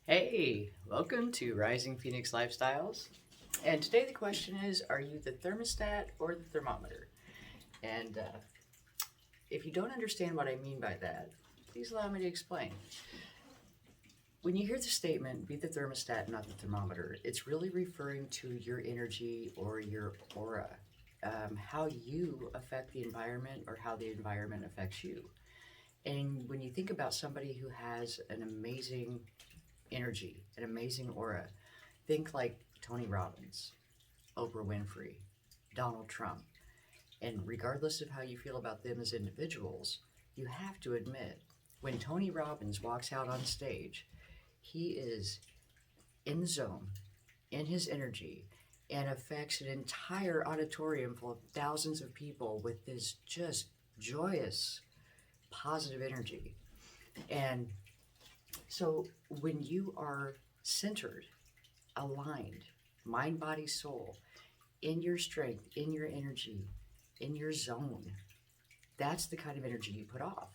Hey, welcome to Rising Phoenix Lifestyles. And today the question is, are you the thermostat or the thermometer? And if you don't understand what I mean by that, please allow me to explain. When you hear the statement, be the thermostat, not the thermometer, it's really referring to your energy or your aura, how you affect the environment or how the environment affects you. And when you think about somebody who has an amazing energy, an amazing aura, think like Tony Robbins, Oprah Winfrey, Donald Trump. And regardless of how you feel about them as individuals, you have to admit when Tony Robbins walks out on stage, he is in the zone, in his energy, and affects an entire auditorium full of thousands of people with this just joyous, positive energy. And so when you are centered, aligned, mind, body, soul, in your strength, in your energy, in your zone, that's the kind of energy you put off.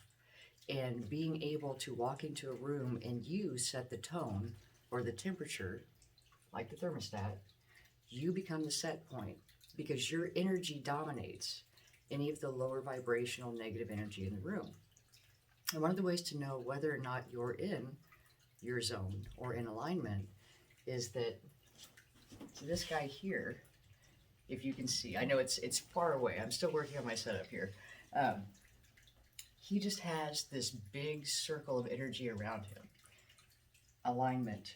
And being able to walk into a room and you set the tone or the temperature, like the thermostat, you become the set point because your energy dominates any of the lower vibrational negative energy in the room. And one of the ways to know whether or not you're in your zone or in alignment is that, so this guy here, if you can see, I know it's far away. I'm still working on my setup here. Um, he just has this big circle of energy around him. Alignment,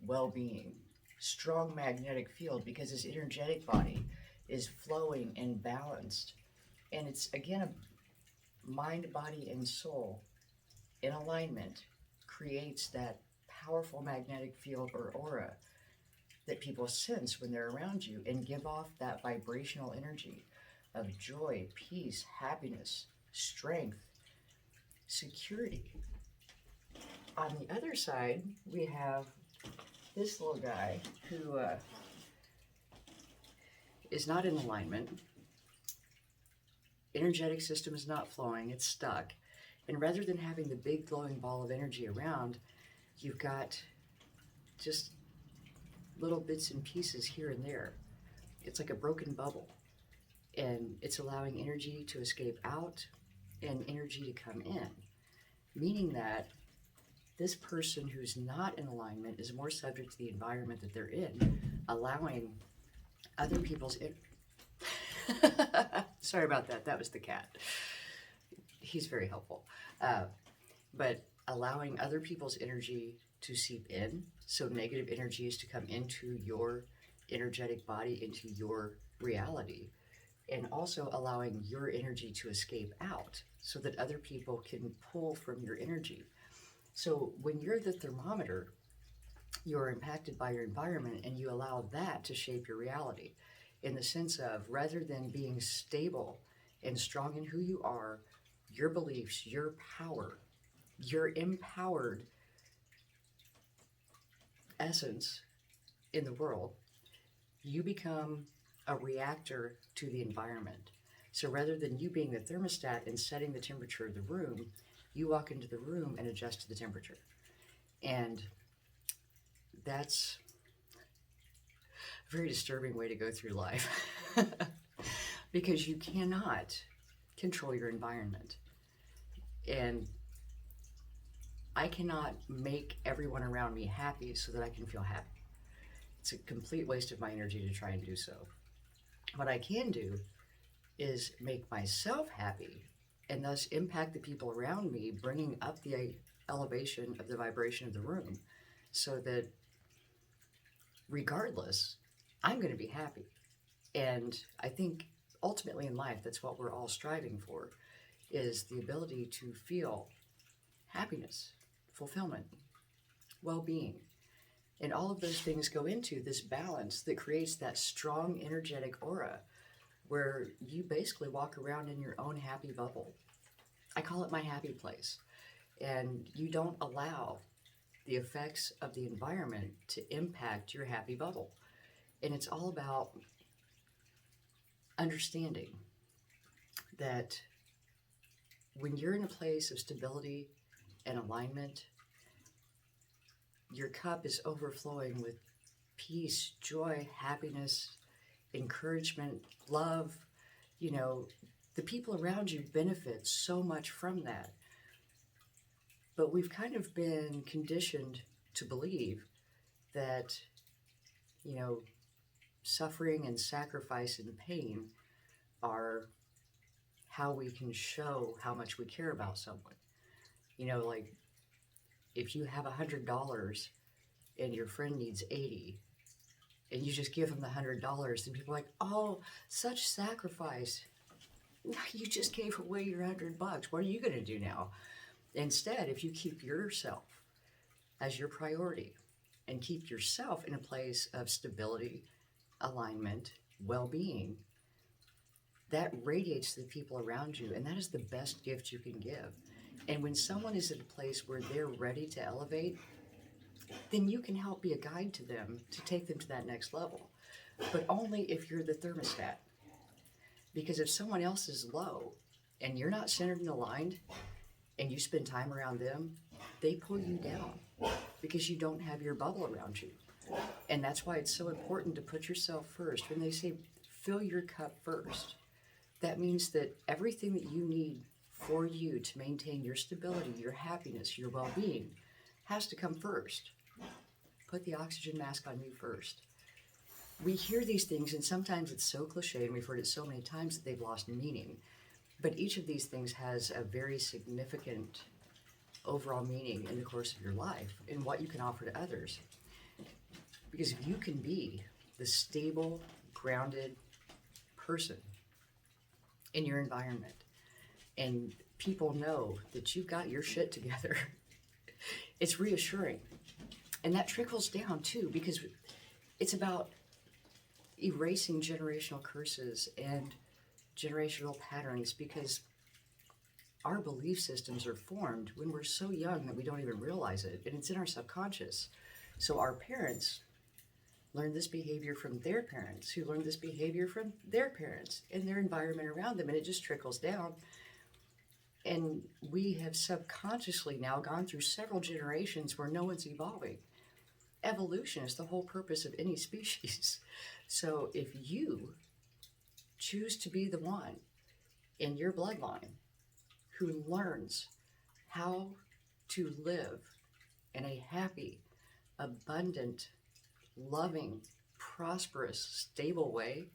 well-being, strong magnetic field because his energetic body is flowing and balanced. And it's again a mind, body, and soul in alignment creates that powerful magnetic field or aura that people sense when they're around you and give off that vibrational energy of joy, peace, happiness, strength, security. On the other side, we have this little guy who is not in alignment. Energetic system is not flowing, it's stuck. And rather than having the big glowing ball of energy around, you've got just little bits and pieces here and there. It's like a broken bubble. And it's allowing energy to escape out and energy to come in. Meaning that this person who's not in alignment is more subject to the environment that they're in, allowing other people's. Sorry about that. That was the cat. He's very helpful. But allowing other people's energy to seep in, so negative energy is to come into your energetic body, into your reality, and also allowing your energy to escape out so that other people can pull from your energy. So when you're the thermometer, you're impacted by your environment and you allow that to shape your reality in the sense of rather than being stable and strong in who you are, your beliefs, your power, your empowered essence in the world, you become a reactor to the environment. So rather than you being the thermostat and setting the temperature of the room, you walk into the room and adjust to the temperature. And that's a very disturbing way to go through life because you cannot control your environment. And I cannot make everyone around me happy so that I can feel happy. It's a complete waste of my energy to try and do so. What I can do is make myself happy and thus impact the people around me, bringing up the elevation of the vibration of the room so that regardless, I'm going to be happy. And I think ultimately in life, that's what we're all striving for, is the ability to feel happiness, fulfillment, well-being. And all of those things go into this balance that creates that strong energetic aura where you basically walk around in your own happy bubble. I call it my happy place. And you don't allow the effects of the environment to impact your happy bubble. And it's all about understanding that when you're in a place of stability and alignment, your cup is overflowing with peace, joy, happiness, encouragement, love. You know, the people around you benefit so much from that. But we've kind of been conditioned to believe that, you know, suffering and sacrifice and pain are how we can show how much we care about someone. You know, like if you have $100 and your friend needs 80, and you just give them the $100, and people are like, oh, such sacrifice. You just gave away your $100. What are you going to do now? Instead, if you keep yourself as your priority and keep yourself in a place of stability, alignment, well-being, that radiates to the people around you, and that is the best gift you can give. And when someone is in a place where they're ready to elevate, then you can help be a guide to them to take them to that next level. But only if you're the thermostat. Because if someone else is low and you're not centered and aligned and you spend time around them, they pull you down because you don't have your bubble around you. And that's why it's so important to put yourself first. When they say fill your cup first, that means that everything that you need for you to maintain your stability, your happiness, your well-being has to come first. Put the oxygen mask on you first. We hear these things, and sometimes it's so cliche, and we've heard it so many times that they've lost meaning. But each of these things has a very significant overall meaning in the course of your life and what you can offer to others. Because if you can be the stable, grounded person in your environment, and people know that you've got your shit together, it's reassuring. And that trickles down too, because it's about erasing generational curses and generational patterns, because our belief systems are formed when we're so young that we don't even realize it, and it's in our subconscious. So our parents learned this behavior from their parents, who learned this behavior from their parents and their environment around them, and it just trickles down. And we have subconsciously now gone through several generations where no one's evolving. Evolution is the whole purpose of any species. So if you choose to be the one in your bloodline who learns how to live in a happy, abundant, loving, prosperous, stable way,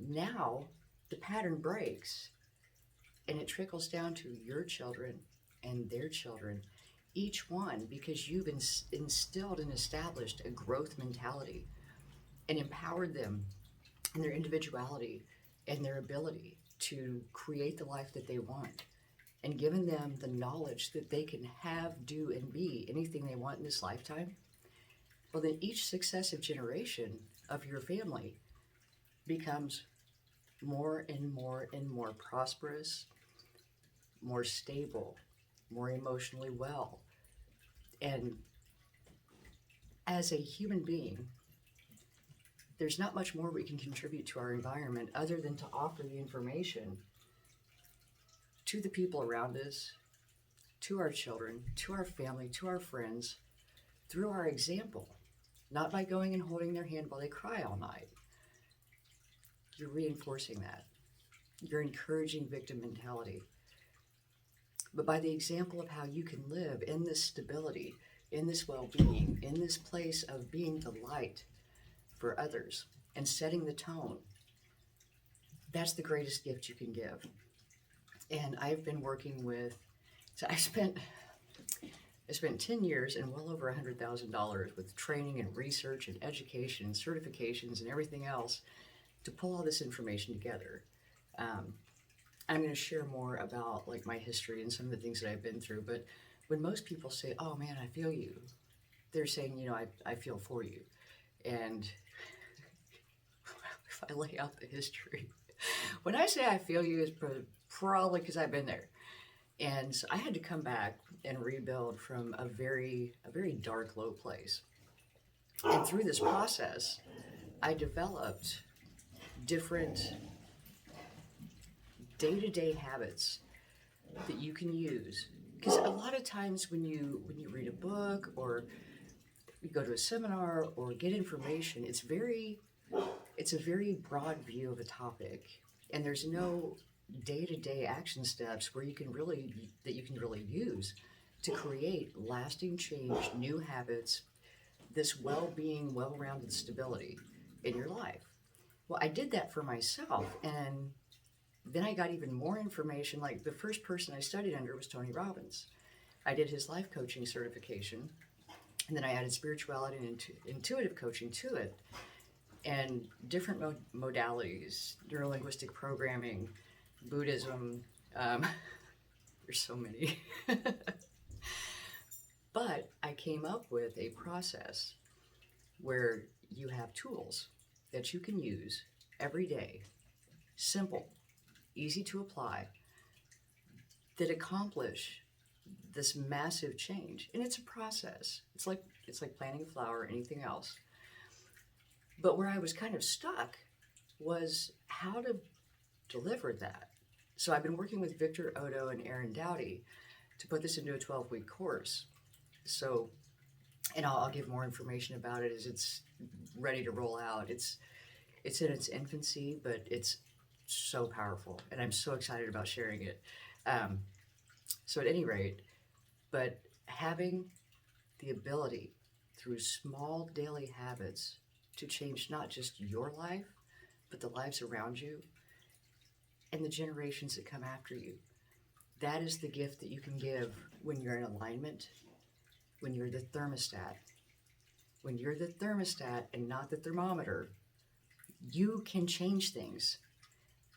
now the pattern breaks and it trickles down to your children and their children, each one, because you've instilled and established a growth mentality and empowered them in their individuality and their ability to create the life that they want, and given them the knowledge that they can have, do, and be anything they want in this lifetime. Well, then each successive generation of your family becomes more and more and more prosperous, more stable, more emotionally well. And as a human being, there's not much more we can contribute to our environment other than to offer the information to the people around us, to our children, to our family, to our friends, through our example, not by going and holding their hand while they cry all night. You're reinforcing that. You're encouraging victim mentality. But by the example of how you can live in this stability, in this well-being, in this place of being the light for others and setting the tone, that's the greatest gift you can give. And I've been working with, so I spent 10 years and well over $100,000 with training and research and education and certifications and everything else to pull all this information together. I'm going to share more about like my history and some of the things that I've been through. But when most people say, oh man, I feel you, they're saying, you know, I feel for you. And if I lay out the history, when I say I feel you, it's probably because I've been there. And so I had to come back and rebuild from a very dark, low place. And through this process, I developed different day-to-day habits that you can use Because a lot of times when you read a book or you go to a seminar or get information, it's a very broad view of a topic, and there's no day-to-day action steps where you can really use to create lasting change, new habits, this well-being, well-rounded stability in your life. Well, I did that for myself, and then I got even more information. Like, the first person I studied under was Tony Robbins. I did his life coaching certification, and then I added spirituality and intuitive coaching to it, and different modalities, neurolinguistic programming, Buddhism. There's so many. But I came up with a process where you have tools that you can use every day, simple, easy to apply, that accomplish this massive change. And it's a process. It's like planting a flower or anything else. But where I was kind of stuck was how to deliver that. So I've been working with Victor Odo and Aaron Dowdy to put this into a 12-week course. So, and I'll give more information about it as it's ready to roll out. It's in its infancy, but it's so powerful, and I'm so excited about sharing it. So at any rate, but having the ability through small daily habits to change not just your life, but the lives around you and the generations that come after you. That is the gift that you can give when you're in alignment, when you're the thermostat. When you're the thermostat and not the thermometer, you can change things.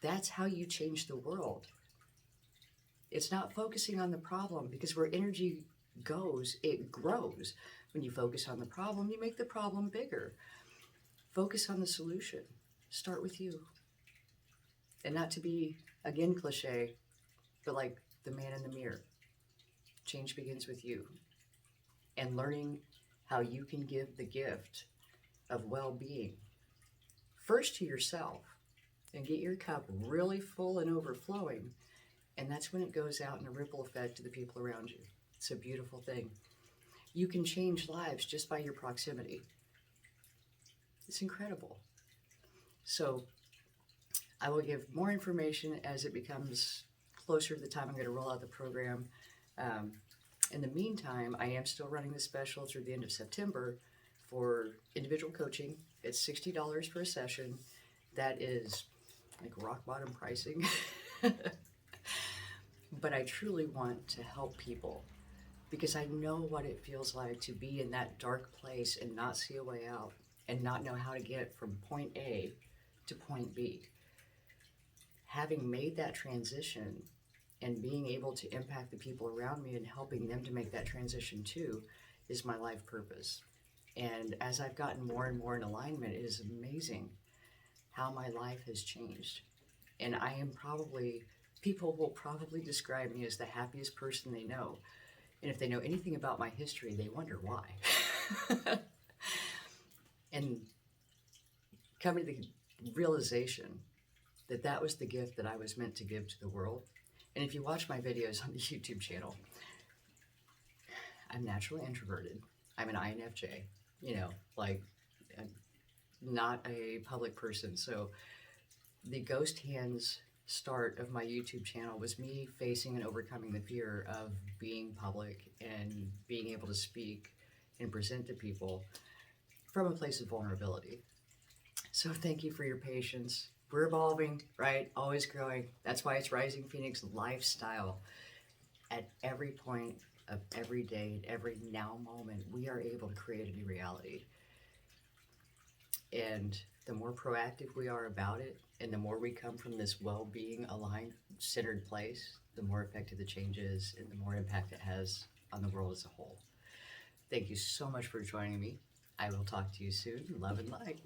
That's how you change the world. It's not focusing on the problem, because where energy goes, it grows. When you focus on the problem, you make the problem bigger. Focus on the solution. Start with you. And not to be, again, cliche, but like the man in the mirror. Change begins with you. And learning how you can give the gift of well-being first to yourself, and get your cup really full and overflowing, and that's when it goes out in a ripple effect to the people around you. It's a beautiful thing. You can change lives just by your proximity. It's incredible. So I will give more information as it becomes closer to the time I'm going to roll out the program. In the meantime, I am still running the special through the end of September for individual coaching. It's $60 for a session. That is like rock bottom pricing. But I truly want to help people, because I know what it feels like to be in that dark place and not see a way out and not know how to get from point A to point B. Having made that transition and being able to impact the people around me and helping them to make that transition too is my life purpose. And as I've gotten more and more in alignment, it is amazing how my life has changed. And I am people will probably describe me as the happiest person they know. And if they know anything about my history, they wonder why. And coming to the realization that that was the gift that I was meant to give to the world. And if you watch my videos on the YouTube channel, I'm naturally introverted. I'm an INFJ, I'm not a public person. So the ghost hands start of my YouTube channel was me facing and overcoming the fear of being public and being able to speak and present to people from a place of vulnerability. So thank you for your patience. We're evolving, right? Always growing. That's why it's Rising Phoenix Lifestyle. At every point of every day, at every now moment, we are able to create a new reality. And the more proactive we are about it, and the more we come from this well-being, aligned, centered place, the more effective the change is, and the more impact it has on the world as a whole. Thank you so much for joining me. I will talk to you soon. Love and light.